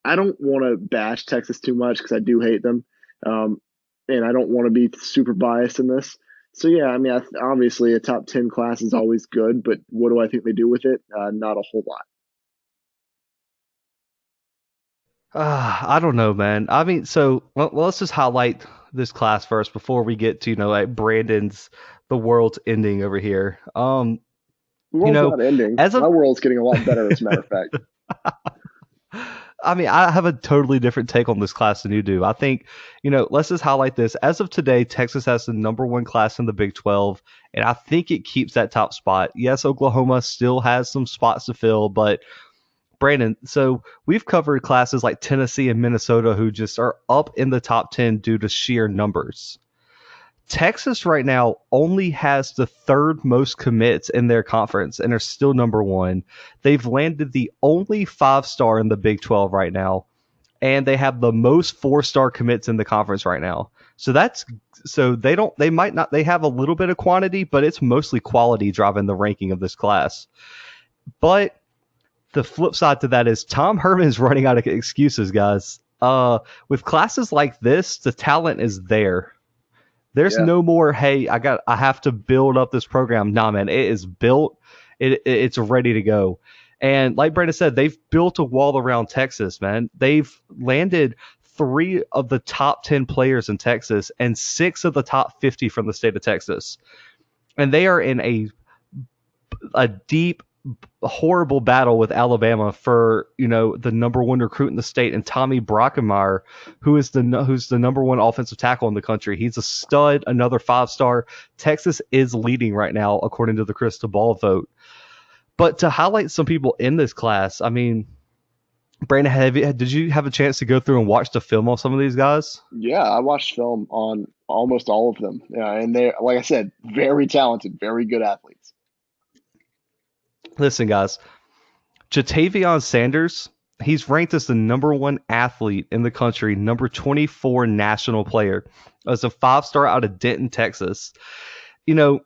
I don't want to bash Texas too much because I do hate them, um, and I don't want to be super biased in this. So yeah, I mean, obviously a top 10 class is always good, but what do I think they do with it? Not a whole lot. I don't know, man. I mean, so let's just highlight this class first before we get to like Brandon's the world's ending over here. The You world's know, not ending. as My of world's getting a lot better, as a matter of fact. I mean, I have a totally different take on this class than you do. I think, let's just highlight this. As of today, Texas has the number one class in the Big 12, and I think it keeps that top spot. Yes, Oklahoma still has some spots to fill, but Brandon, so we've covered classes like Tennessee and Minnesota who just are up in the top 10 due to sheer numbers. Texas right now only has the third most commits in their conference and are still number one. They've landed the only 5-star in the Big 12 right now, and they have the most 4-star commits in the conference right now. So they might not they have a little bit of quantity, but it's mostly quality driving the ranking of this class. But the flip side to that is Tom Herman's running out of excuses, guys. With classes like this, the talent is there. There's Yeah. no more, hey, I have to build up this program. Nah, man, it is built. It's ready to go. And like Brandon said, they've built a wall around Texas, man. They've landed 3 of the top 10 players in Texas and 6 of the top 50 from the state of Texas. And they are in a deep, horrible battle with Alabama for the number one recruit in the state, and Tommy Brockenmeyer, who's the number one offensive tackle in the country. He's a stud, another 5-star. Texas is leading right now according to the Crystal Ball vote. But to highlight some people in this class, I mean, Brandon, did you have a chance to go through and watch the film on some of these guys? Yeah, I watched film on almost all of them. Yeah, and they're, like I said, very talented, very good athletes. Listen, guys, Jatavion Sanders, he's ranked as the number one athlete in the country, number 24 national player, as a 5-star out of Denton, Texas. You know,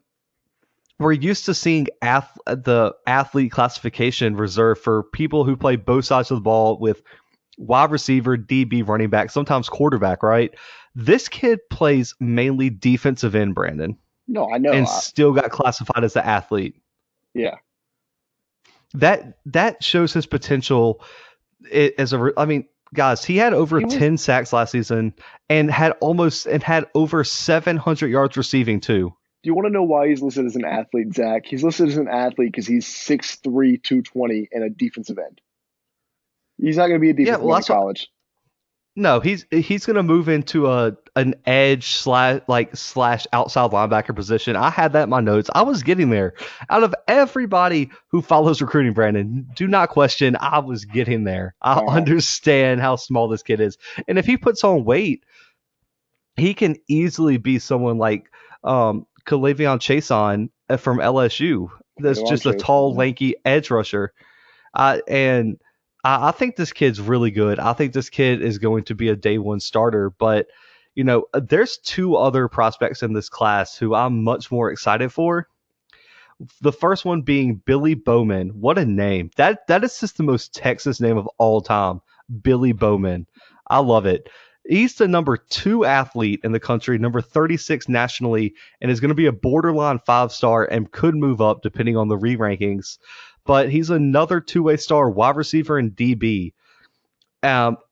we're used to seeing the athlete classification reserved for people who play both sides of the ball with wide receiver, DB, running back, sometimes quarterback, right? This kid plays mainly defensive end, Brandon, No, I know. and still got classified as an athlete. Yeah. That shows his potential I mean, guys, he had over 10 sacks last season and had over 700 yards receiving too. Do you want to know why he's listed as an athlete, Zach? He's listed as an athlete because he's 6'3", 220, and a defensive end. He's not going to be a defensive end in college. No, he's going to move into an edge slash outside linebacker position. I had that in my notes. I was getting there. Out of everybody who follows recruiting, Brandon, do not question. I was getting there. I understand how small this kid is, and if he puts on weight, he can easily be someone like Kalavion Chason from LSU. That's just a tall, lanky edge rusher, and I think this kid's really good. I think this kid is going to be a day one starter. But, there's 2 other prospects in this class who I'm much more excited for. The first one being Billy Bowman. What a name. That is just the most Texas name of all time. Billy Bowman. I love it. He's the number 2 athlete in the country, number 36 nationally, and is going to be a borderline 5-star and could move up depending on the re-rankings. But he's another 2-way star, wide receiver and DB.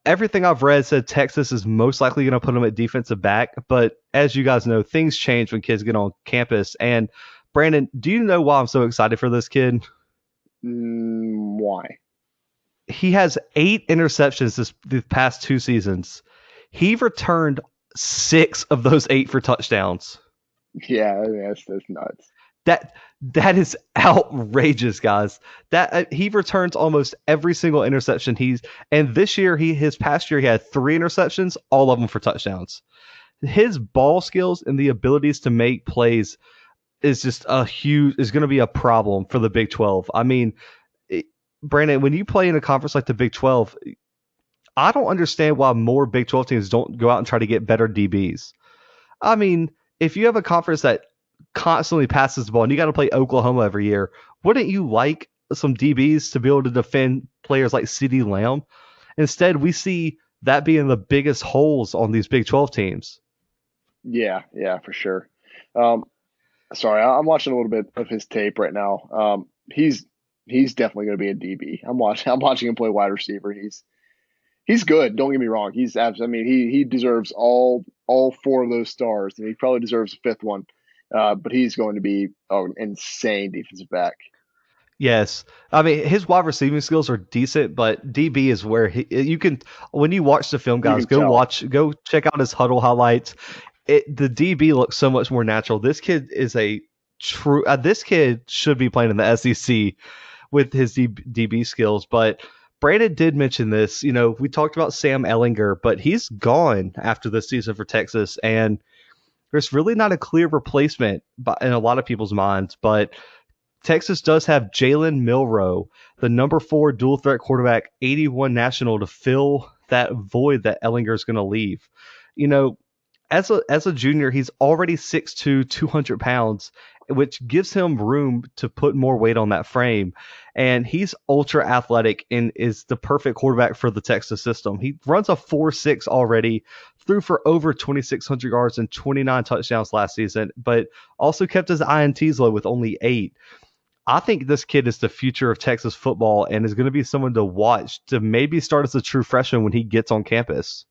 Everything I've read said Texas is most likely going to put him at defensive back. But as you guys know, things change when kids get on campus. And Brandon, do you know why I'm so excited for this kid? Why? He has 8 interceptions the past 2 seasons. He returned 6 of those 8 for touchdowns. Yeah, that's nuts. That is outrageous, guys. That he returns almost every single interception and this year his past year he had 3 interceptions, all of them for touchdowns. His ball skills and the abilities to make plays is just is going to be a problem for the Big 12. I mean, Brandon, when you play in a conference like the Big 12, I don't understand why more Big 12 teams don't go out and try to get better DBs. I mean, if you have a conference that constantly passes the ball and you got to play Oklahoma every year, wouldn't you like some DBs to be able to defend players like CeeDee Lamb? Instead, we see that being the biggest holes on these Big 12 teams. Yeah, yeah, for sure. Um, Sorry, I'm watching a little bit of his tape right now. He's definitely going to be a DB. I'm watching him play wide receiver. He's good. Don't get me wrong. I mean, he deserves all four of those stars, and he probably deserves a fifth one. But he's going to be an insane defensive back. Yes, I mean his wide receiving skills are decent, but DB is where you can when you watch the film, You guys, can tell. go check out his huddle highlights. The DB looks so much more natural. This kid is a true. This kid should be playing in the SEC with his DB skills. But Brandon did mention this. You know, we talked about Sam Ellinger, but he's gone after this season for Texas, and there's really not a clear replacement in a lot of people's minds. But Texas does have Jalen Milroe, the number 4 dual threat quarterback, 81 national, to fill that void that Ellinger is going to leave. You know, as a junior, he's already 6'2", 200 pounds, which gives him room to put more weight on that frame. And he's ultra athletic and is the perfect quarterback for the Texas system. He runs a 4.6 already, threw for over 2,600 yards and 29 touchdowns last season, but also kept his INTs low with only 8. I think this kid is the future of Texas football and is going to be someone to watch to maybe start as a true freshman when he gets on campus.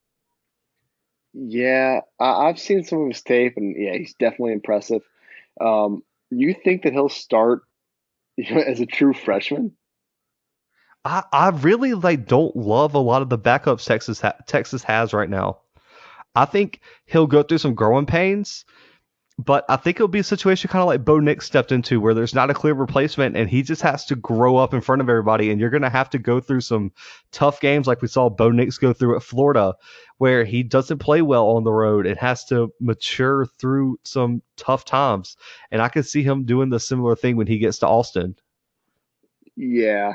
Yeah, I've seen some of his tape, and yeah, he's definitely impressive. You think that he'll start as a true freshman? I really don't love a lot of the backups Texas has right now. I think he'll go through some growing pains, but I think it'll be a situation kind of like Bo Nix stepped into where there's not a clear replacement and he just has to grow up in front of everybody. And you're going to have to go through some tough games like we saw Bo Nix go through at Florida, where he doesn't play well on the road and has to mature through some tough times. And I could see him doing the similar thing when he gets to Austin. Yeah,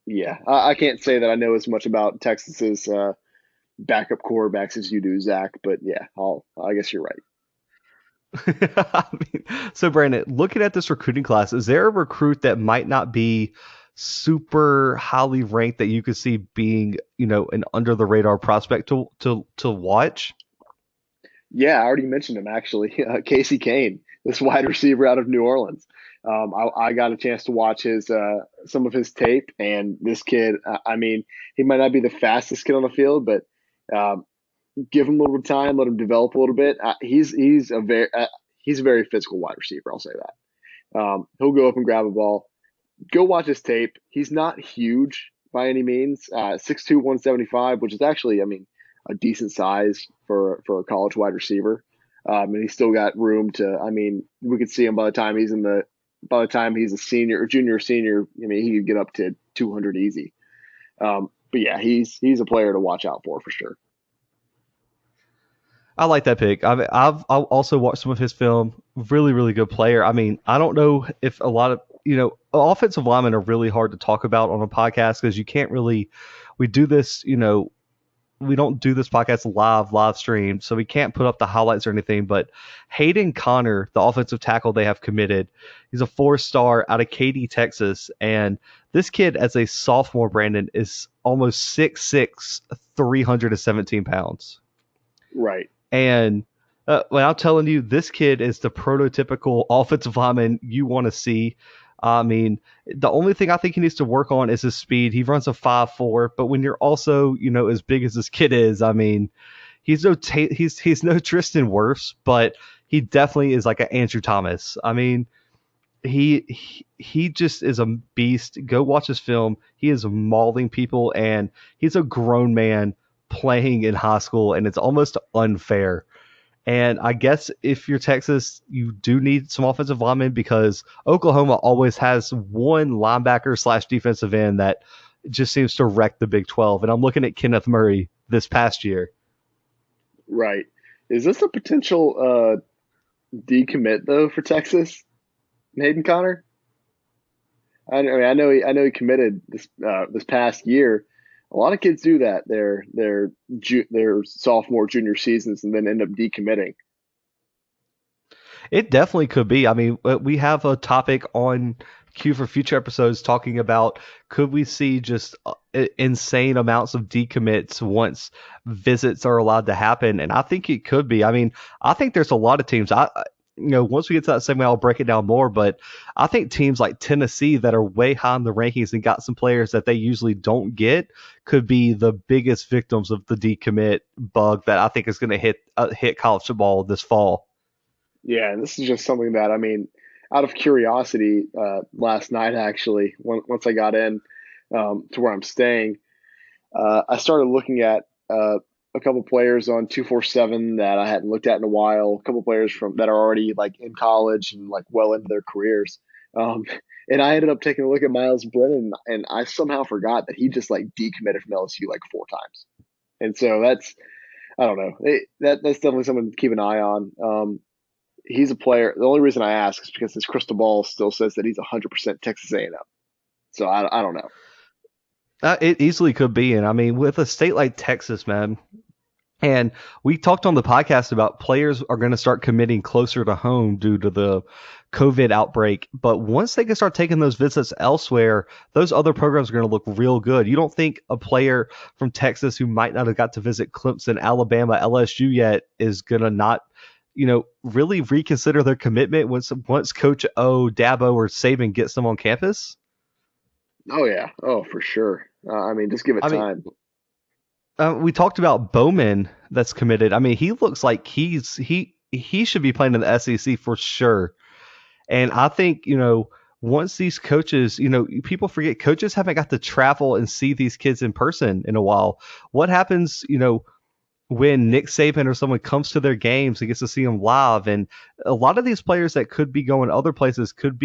yeah. I can't say that I know as much about Texas's backup quarterbacks as you do, Zach. But yeah, I guess you're right. I so Brandon, looking at this recruiting class, is there a recruit that might not be super highly ranked that you could see being, an under the radar prospect to watch? Yeah, I already mentioned him actually. Casey Kane, this wide receiver out of New Orleans. I got a chance to watch his some of his tape, and this kid. I mean, he might not be the fastest kid on the field, but um, give him a little time, let him develop a little bit. He's a very physical wide receiver. I'll say that. He'll go up and grab a ball. Go watch his tape. He's not huge by any means. 6'2", 175, which is actually, I mean, a decent size for a college wide receiver. And he's still got room to. I mean, we could see him by the time he's a senior or junior or senior. I mean, he could get up to 200 easy. But yeah, he's a player to watch out for sure. I like that pick. I've also watched some of his film. Really, really good player. I mean, I don't know if a lot of offensive linemen are really hard to talk about on a podcast because you can't really. We do this, we don't do this podcast live stream, so we can't put up the highlights or anything. But Hayden Connor, the offensive tackle they have committed, he's a 4-star out of Katy, Texas, and this kid as a sophomore, Brandon, is almost 6'6", 317 pounds. Right. And well, I'm telling you, this kid is the prototypical offensive lineman you want to see. I mean, the only thing I think he needs to work on is his speed. He runs a 5.4, but when you're also, as big as this kid is, I mean, he's no Tristan Wirfs, but he definitely is like an Andrew Thomas. I mean, he just is a beast. Go watch his film. He is mauling people, and he's a grown man playing in high school, and it's almost unfair. And I guess if you're Texas, you do need some offensive linemen because Oklahoma always has one linebacker slash defensive end that just seems to wreck the Big 12. And I'm looking at Kenneth Murray this past year. Right. Is this a potential decommit though for Texas, Hayden Connor? I mean, I know he committed this past year. A lot of kids do that. Their sophomore, junior seasons, and then end up decommitting. It definitely could be. I mean, we have a topic on queue for future episodes talking about could we see just insane amounts of decommits once visits are allowed to happen, and I think it could be. I mean, I think there's a lot of teams. Once we get to that segment, I'll break it down more. But I think teams like Tennessee that are way high in the rankings and got some players that they usually don't get could be the biggest victims of the decommit bug that I think is going to hit college football this fall. Yeah, and this is just something that, I mean, out of curiosity, last night actually, once I got in to where I'm staying, I started looking at a couple players on 247 that I hadn't looked at in a while. A couple players from that are already like in college and like well into their careers. Um, and I ended up taking a look at Miles Brennan, and I somehow forgot that he just like decommitted from LSU like 4 times. And so that's, I don't know, that's definitely someone to keep an eye on. He's a player. The only reason I ask is because his crystal ball still says that he's 100% Texas A&M. So I don't know. It easily could be, and I mean, with a state like Texas, man, and we talked on the podcast about players are going to start committing closer to home due to the COVID outbreak. But once they can start taking those visits elsewhere, those other programs are going to look real good. You don't think a player from Texas who might not have got to visit Clemson, Alabama, LSU yet is going to not, really reconsider their commitment once Coach O, Dabo, or Saban gets them on campus? Oh yeah. Oh, for sure. I mean, just give it I mean, time. we talked about Bowman that's committed. I mean, he looks like he should be playing in the SEC for sure. And I think, once these coaches, people forget coaches haven't got to travel and see these kids in person in a while. What happens, when Nick Saban or someone comes to their games and gets to see them live? And a lot of these players that could be going other places could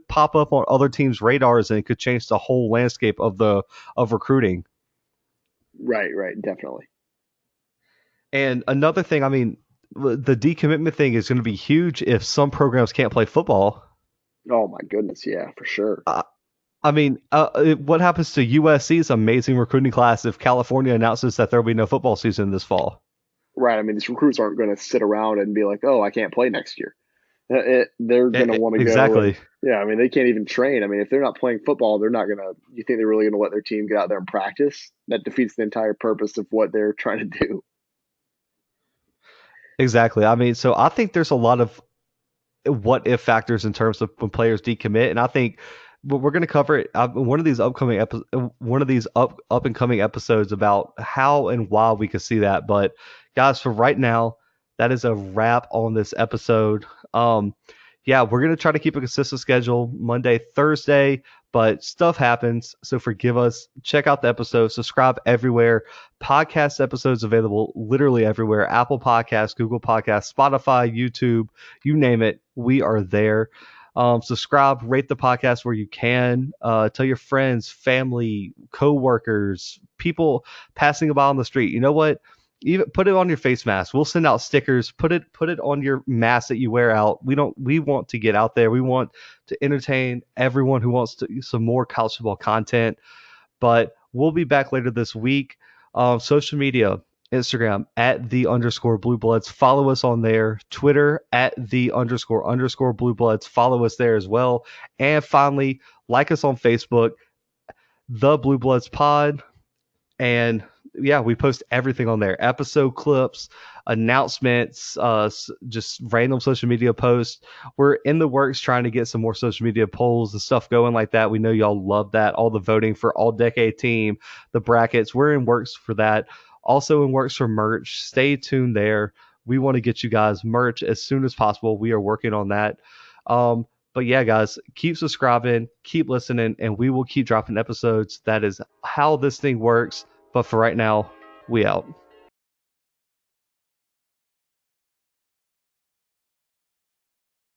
pop up on other teams' radars, and it could change the whole landscape of recruiting. Right, right, definitely. And another thing, I mean, the decommitment thing is going to be huge if some programs can't play football. Oh my goodness, yeah, for sure. I mean, what happens to USC's amazing recruiting class if California announces that there will be no football season this fall? Right. I mean, these recruits aren't going to sit around and be like, "Oh, I can't play next year." They're going to want to go and Exactly. yeah. I mean, they can't even train. I mean, if they're not playing football, they're not going to. You think they're really going to let their team get out there and practice? That defeats the entire purpose of what they're trying to do. Exactly. I mean, so I think there's a lot of what if factors in terms of when players decommit, and I think we're going to cover it one of these one of these up and coming episodes about how and why we could see that. But guys, for right now, that is a wrap on this episode. Yeah, we're going to try to keep a consistent schedule Monday, Thursday, but stuff happens. So forgive us. Check out the episode, subscribe everywhere. Podcast episodes available literally everywhere. Apple Podcasts, Google Podcasts, Spotify, YouTube, you name it. We are there. Subscribe, rate the podcast where you can. Tell your friends, family, co-workers, people passing by on the street. You know what? Even put it on your face mask. We'll send out stickers. Put it on your mask that you wear out. We want to get out there. We want to entertain everyone who wants to some more college football content. But we'll be back later this week. Social media, Instagram at @the_Bluebloods. Follow us on there. Twitter at @the_Bluebloods. Follow us there as well. And finally, like us on Facebook, The Blue Bloods Pod. And yeah, we post everything on there: episode clips, announcements, just random social media posts. We're in the works trying to get some more social media polls and stuff going like that. We know y'all love that. All the voting for all decade team, the brackets, we're in works for that. Also in works for merch. Stay tuned there. We want to get you guys merch as soon as possible. We are working on that. But yeah, guys, keep subscribing, keep listening, and we will keep dropping episodes. That is how this thing works. But for right now, we out.